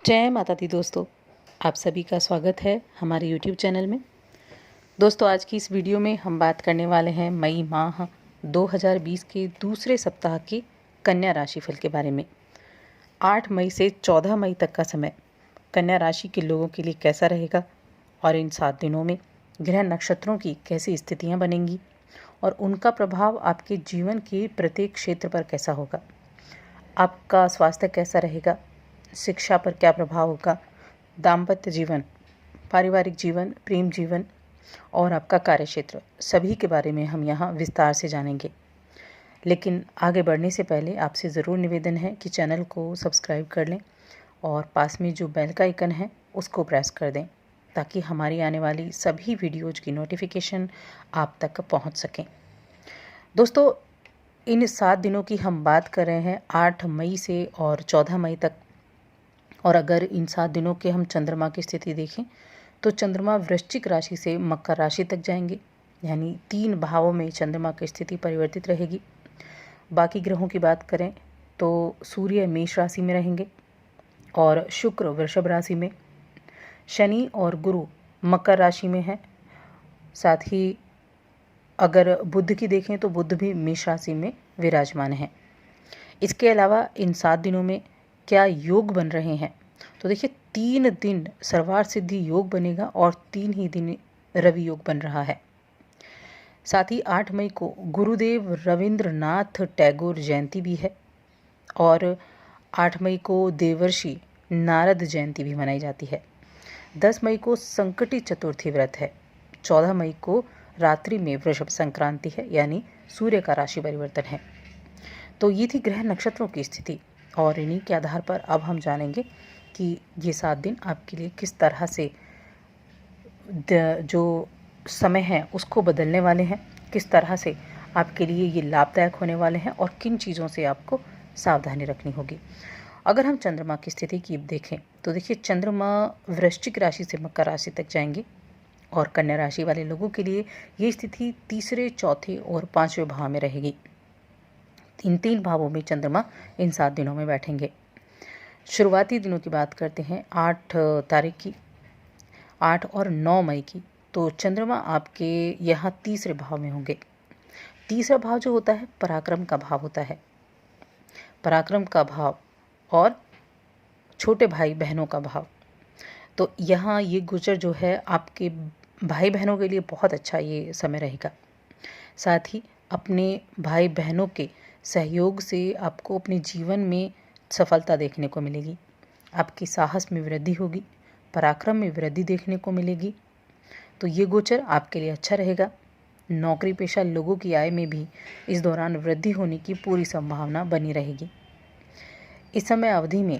जय माता दी दोस्तों, आप सभी का स्वागत है हमारे YouTube चैनल में। दोस्तों, आज की इस वीडियो में हम बात करने वाले हैं मई माह 2020 के दूसरे सप्ताह की कन्या राशि फल के बारे में। 8 मई से 14 मई तक का समय कन्या राशि के लोगों के लिए कैसा रहेगा और इन 7 दिनों में ग्रह नक्षत्रों की कैसी स्थितियां बनेंगी और उनका प्रभाव आपके जीवन के प्रत्येक क्षेत्र पर कैसा होगा। आपका स्वास्थ्य कैसा रहेगा, शिक्षा पर क्या प्रभाव होगा, दाम्पत्य जीवन, पारिवारिक जीवन, प्रेम जीवन और आपका कार्यक्षेत्र, सभी के बारे में हम यहाँ विस्तार से जानेंगे। लेकिन आगे बढ़ने से पहले आपसे ज़रूर निवेदन है कि चैनल को सब्सक्राइब कर लें और पास में जो बेल का आइकन है उसको प्रेस कर दें ताकि हमारी आने वाली सभी वीडियोज़ की नोटिफिकेशन आप तक पहुँच सकें। दोस्तों, इन 7 दिनों की हम बात कर रहे हैं 8 मई से और 14 मई तक। और अगर इन 7 दिनों के हम चंद्रमा की स्थिति देखें तो चंद्रमा वृश्चिक राशि से मकर राशि तक जाएंगे, यानी 3 भावों में चंद्रमा की स्थिति परिवर्तित रहेगी। बाकी ग्रहों की बात करें तो सूर्य मेष राशि में रहेंगे और शुक्र वृषभ राशि में, शनि और गुरु मकर राशि में हैं। साथ ही अगर बुध की देखें तो बुध भी मेष राशि में विराजमान हैं। इसके अलावा इन 7 दिनों में क्या योग बन रहे हैं तो देखिए, 3 दिन सर्वार्थ सिद्धि योग बनेगा और 3 ही दिन रवि योग बन रहा है। साथ ही 8 मई को गुरुदेव रविंद्रनाथ टैगोर जयंती भी है और 8 मई को देवर्षि नारद जयंती भी मनाई जाती है। 10 मई को संकटी चतुर्थी व्रत है। 14 मई को रात्रि में वृषभ संक्रांति है, यानी सूर्य का राशि परिवर्तन है। तो ये थी ग्रह नक्षत्रों की स्थिति और इन्हीं के आधार पर अब हम जानेंगे कि ये 7 दिन आपके लिए किस तरह से जो समय है उसको बदलने वाले हैं, किस तरह से आपके लिए ये लाभदायक होने वाले हैं और किन चीज़ों से आपको सावधानी रखनी होगी। अगर हम चंद्रमा की स्थिति की देखें तो देखिए, चंद्रमा वृश्चिक राशि से मकर राशि तक जाएंगे और कन्या राशि वाले लोगों के लिए ये स्थिति तीसरे, चौथे और 5वें भाव में रहेगी। इन 3 भावों में चंद्रमा इन 7 दिनों में बैठेंगे। शुरुआती दिनों की बात करते हैं 8 तारीख की, 8 और 9 मई की। तो चंद्रमा आपके यहाँ तीसरे भाव में होंगे। तीसरा भाव जो होता है पराक्रम का भाव होता है। पराक्रम का भाव और छोटे भाई बहनों का भाव। तो यहाँ ये गोचर जो है आपके भाई बहनों के लिए बहुत अच्छा ये समय रहेगा। साथ ही अपने भाई बहनों के सहयोग से आपको अपने जीवन में सफलता देखने को मिलेगी। आपकी साहस में वृद्धि होगी, पराक्रम में वृद्धि देखने को मिलेगी। तो ये गोचर आपके लिए अच्छा रहेगा। नौकरी पेशा लोगों की आय में भी इस दौरान वृद्धि होने की पूरी संभावना बनी रहेगी। इस समय अवधि में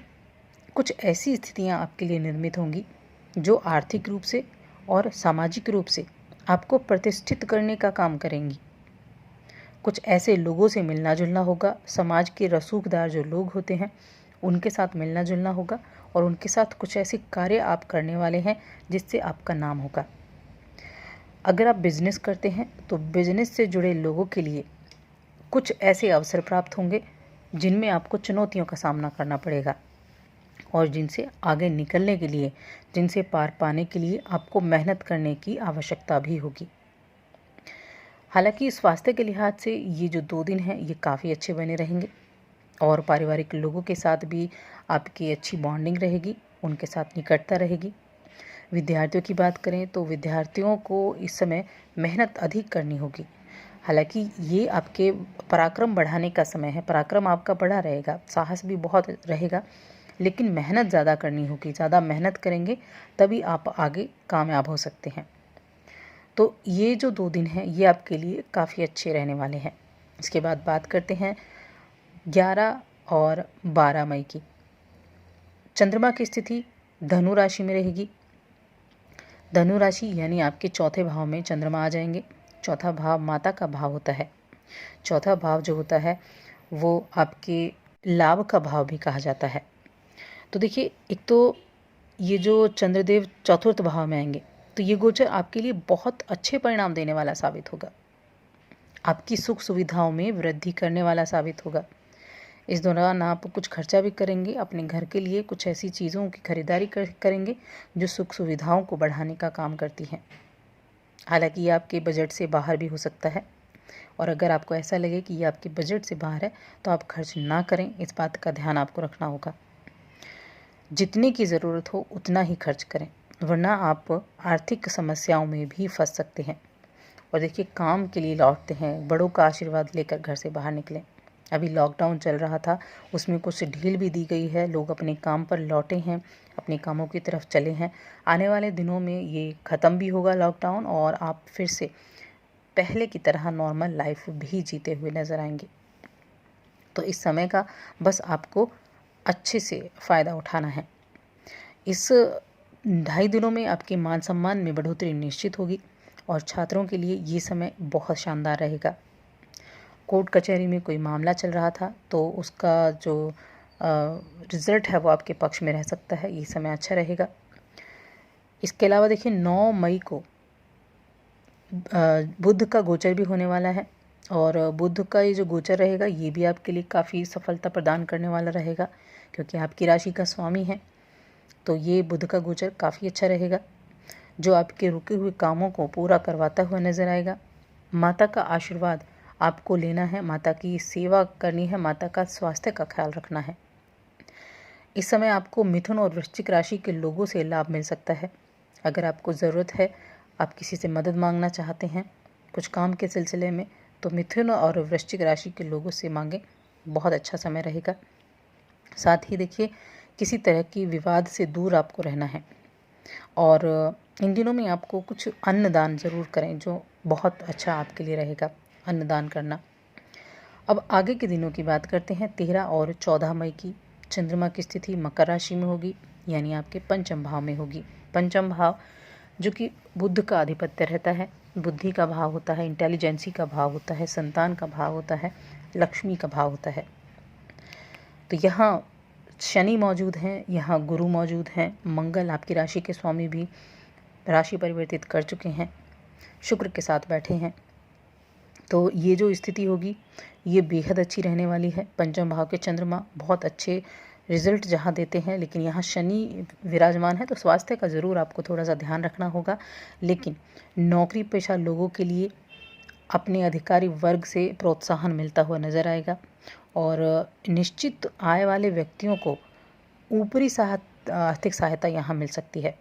कुछ ऐसी स्थितियां आपके लिए निर्मित होंगी जो आर्थिक रूप से और सामाजिक रूप से आपको प्रतिष्ठित करने का काम करेंगी। कुछ ऐसे लोगों से मिलना जुलना होगा, समाज के रसूखदार जो लोग होते हैं उनके साथ मिलना जुलना होगा और उनके साथ कुछ ऐसे कार्य आप करने वाले हैं जिससे आपका नाम होगा। अगर आप बिजनेस करते हैं तो बिजनेस से जुड़े लोगों के लिए कुछ ऐसे अवसर प्राप्त होंगे जिनमें आपको चुनौतियों का सामना करना पड़ेगा और जिनसे आगे निकलने के लिए, जिनसे पार पाने के लिए आपको मेहनत करने की आवश्यकता भी होगी। हालांकि स्वास्थ्य के लिहाज से ये जो 2 दिन हैं ये काफ़ी अच्छे बने रहेंगे और पारिवारिक लोगों के साथ भी आपकी अच्छी बॉन्डिंग रहेगी, उनके साथ निकटता रहेगी। विद्यार्थियों की बात करें तो विद्यार्थियों को इस समय मेहनत अधिक करनी होगी। हालांकि ये आपके पराक्रम बढ़ाने का समय है, पराक्रम आपका बढ़ा रहेगा, साहस भी बहुत रहेगा, लेकिन मेहनत ज़्यादा करनी होगी। ज़्यादा मेहनत करेंगे तभी आप आगे कामयाब हो सकते हैं। तो ये जो 2 दिन हैं ये आपके लिए काफ़ी अच्छे रहने वाले हैं। इसके बाद बात करते हैं 11 और 12 मई की। चंद्रमा की स्थिति धनु राशि में रहेगी। धनु राशि यानी आपके चौथे भाव में चंद्रमा आ जाएंगे। चौथा भाव माता का भाव होता है। चौथा भाव जो होता है वो आपके लाभ का भाव भी कहा जाता है। तो देखिए, एक तो ये जो चंद्रदेव चतुर्थ भाव में आएंगे तो ये गोचर आपके लिए बहुत अच्छे परिणाम देने वाला साबित होगा। आपकी सुख सुविधाओं में वृद्धि करने वाला साबित होगा। इस दौरान आप कुछ खर्चा भी करेंगे, अपने घर के लिए कुछ ऐसी चीज़ों की खरीदारी करेंगे जो सुख सुविधाओं को बढ़ाने का काम करती हैं। हालांकि ये आपके बजट से बाहर भी हो सकता है, और अगर आपको ऐसा लगे कि ये आपके बजट से बाहर है तो आप खर्च ना करें, इस बात का ध्यान आपको रखना होगा। जितने की ज़रूरत हो उतना ही खर्च करें, वरना आप आर्थिक समस्याओं में भी फंस सकते हैं। और देखिए, काम के लिए लौटते हैं, बड़ों का आशीर्वाद लेकर घर से बाहर निकलें। अभी लॉकडाउन चल रहा था, उसमें कुछ ढील भी दी गई है, लोग अपने काम पर लौटे हैं, अपने कामों की तरफ चले हैं। आने वाले दिनों में ये ख़त्म भी होगा लॉकडाउन, और आप फिर से पहले की तरह नॉर्मल लाइफ भी जीते हुए नज़र आएंगे। तो इस समय का बस आपको अच्छे से फ़ायदा उठाना है। इस 2.5 दिनों में आपके मान सम्मान में बढ़ोतरी निश्चित होगी, और छात्रों के लिए ये समय बहुत शानदार रहेगा। कोर्ट कचहरी में कोई मामला चल रहा था तो उसका जो रिज़ल्ट है वो आपके पक्ष में रह सकता है, ये समय अच्छा रहेगा। इसके अलावा देखिए, 9 मई को बुध का गोचर भी होने वाला है, और बुध का ये जो गोचर रहेगा ये भी आपके लिए काफ़ी सफलता प्रदान करने वाला रहेगा, क्योंकि आपकी राशि का स्वामी है। तो ये बुध का गोचर काफ़ी अच्छा रहेगा, जो आपके रुके हुए कामों को पूरा करवाता हुआ नज़र आएगा। माता का आशीर्वाद आपको लेना है, माता की सेवा करनी है, माता का स्वास्थ्य का ख्याल रखना है। इस समय आपको मिथुन और वृश्चिक राशि के लोगों से लाभ मिल सकता है। अगर आपको ज़रूरत है, आप किसी से मदद मांगना चाहते हैं कुछ काम के सिलसिले में, तो मिथुन और वृश्चिक राशि के लोगों से मांगें, बहुत अच्छा समय रहेगा। साथ ही देखिए, किसी तरह की विवाद से दूर आपको रहना है, और इन दिनों में आपको कुछ अन्नदान ज़रूर करें, जो बहुत अच्छा आपके लिए रहेगा, अन्नदान करना। अब आगे के दिनों की बात करते हैं। 13 और 14 मई की चंद्रमा की स्थिति मकर राशि में होगी, यानी आपके पंचम भाव में होगी। पंचम भाव जो कि बुध का आधिपत्य रहता है, बुद्धि का भाव होता है, इंटेलिजेंसी का भाव होता है, संतान का भाव होता है, लक्ष्मी का भाव होता है। तो यहाँ शनि मौजूद हैं, यहाँ गुरु मौजूद हैं, मंगल आपकी राशि के स्वामी भी राशि परिवर्तित कर चुके हैं, शुक्र के साथ बैठे हैं। तो ये जो स्थिति होगी ये बेहद अच्छी रहने वाली है। पंचम भाव के चंद्रमा बहुत अच्छे रिजल्ट जहाँ देते हैं, लेकिन यहाँ शनि विराजमान है, तो स्वास्थ्य का ज़रूर आपको थोड़ा सा ध्यान रखना होगा। लेकिन नौकरी पेशा लोगों के लिए अपने अधिकारी वर्ग से प्रोत्साहन मिलता हुआ नज़र आएगा, और निश्चित आय वाले व्यक्तियों को ऊपरी आर्थिक सहायता यहाँ मिल सकती है।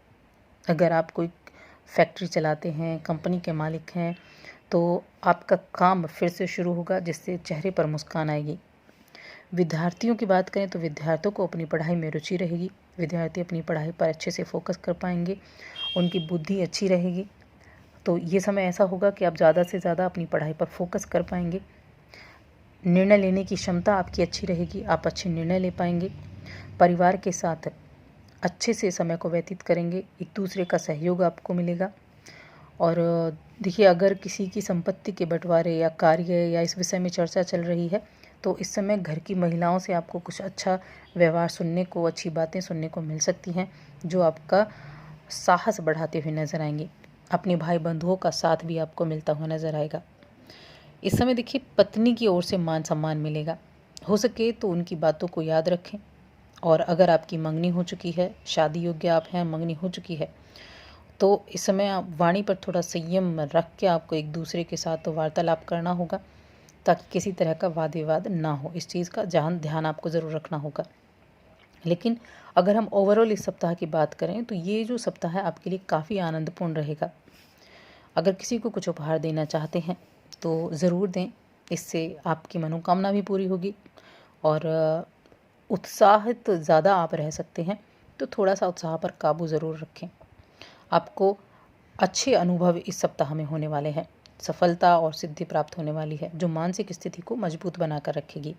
अगर आप कोई फैक्ट्री चलाते हैं, कंपनी के मालिक हैं, तो आपका काम फिर से शुरू होगा, जिससे चेहरे पर मुस्कान आएगी। विद्यार्थियों की बात करें तो विद्यार्थियों को अपनी पढ़ाई में रुचि रहेगी, विद्यार्थी अपनी पढ़ाई पर अच्छे से फोकस कर पाएंगे, उनकी बुद्धि अच्छी रहेगी। तो ये समय ऐसा होगा कि आप ज़्यादा से ज़्यादा अपनी पढ़ाई पर फोकस कर पाएंगे। निर्णय लेने की क्षमता आपकी अच्छी रहेगी, आप अच्छे निर्णय ले पाएंगे। परिवार के साथ अच्छे से समय को व्यतीत करेंगे, एक दूसरे का सहयोग आपको मिलेगा। और देखिए, अगर किसी की संपत्ति के बंटवारे या कार्य या इस विषय में चर्चा चल रही है, तो इस समय घर की महिलाओं से आपको कुछ अच्छा व्यवहार सुनने को, अच्छी बातें सुनने को मिल सकती हैं, जो आपका साहस बढ़ाते हुए नजर आएंगे। अपने भाई बंधुओं का साथ भी आपको मिलता हुआ नजर आएगा। इस समय देखिए, पत्नी की ओर से मान सम्मान मिलेगा। हो सके तो उनकी बातों को याद रखें, और अगर आपकी मंगनी हो चुकी है, शादी योग्य आप हैं, मंगनी हो चुकी है, तो इस समय आप वाणी पर थोड़ा संयम रख के आपको एक दूसरे के साथ तो वार्तालाप करना होगा, ताकि किसी तरह का वाद विवाद ना हो। इस चीज़ का ध्यान आपको ज़रूर रखना होगा। लेकिन अगर हम ओवरऑल इस सप्ताह की बात करें, तो ये जो सप्ताह है आपके लिए काफ़ी आनंदपूर्ण रहेगा। अगर किसी को कुछ उपहार देना चाहते हैं तो ज़रूर दें, इससे आपकी मनोकामना भी पूरी होगी, और उत्साहित ज़्यादा आप रह सकते हैं, तो थोड़ा सा उत्साह पर काबू ज़रूर रखें। आपको अच्छे अनुभव इस सप्ताह में होने वाले हैं, सफलता और सिद्धि प्राप्त होने वाली है, जो मानसिक स्थिति को मजबूत बनाकर रखेगी।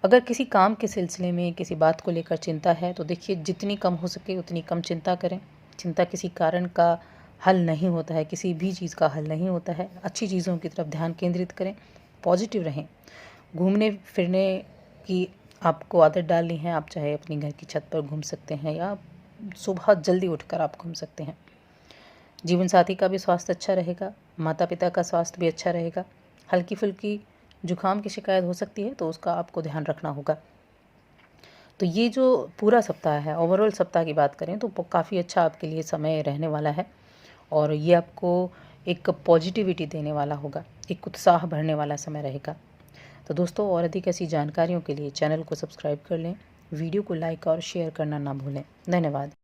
अगर किसी काम के सिलसिले में किसी बात को लेकर चिंता है, तो देखिए, जितनी कम हो सके उतनी कम चिंता करें। चिंता किसी कारण का हल नहीं होता है, किसी भी चीज़ का हल नहीं होता है। अच्छी चीज़ों की तरफ ध्यान केंद्रित करें, पॉजिटिव रहें। घूमने फिरने की आपको आदत डालनी है, आप चाहे अपनी घर की छत पर घूम सकते हैं, या सुबह जल्दी उठकर आप घूम सकते हैं। जीवन साथी का भी स्वास्थ्य अच्छा रहेगा, माता पिता का स्वास्थ्य भी अच्छा रहेगा। हल्की फुल्की जुकाम की शिकायत हो सकती है तो उसका आपको ध्यान रखना होगा। तो ये जो पूरा सप्ताह है, ओवरऑल सप्ताह की बात करें तो काफ़ी अच्छा आपके लिए समय रहने वाला है और ये आपको एक पॉजिटिविटी देने वाला होगा, एक उत्साह भरने वाला समय रहेगा। तो दोस्तों, और अधिक ऐसी जानकारियों के लिए चैनल को सब्सक्राइब कर लें, वीडियो को लाइक और शेयर करना ना भूलें। धन्यवाद।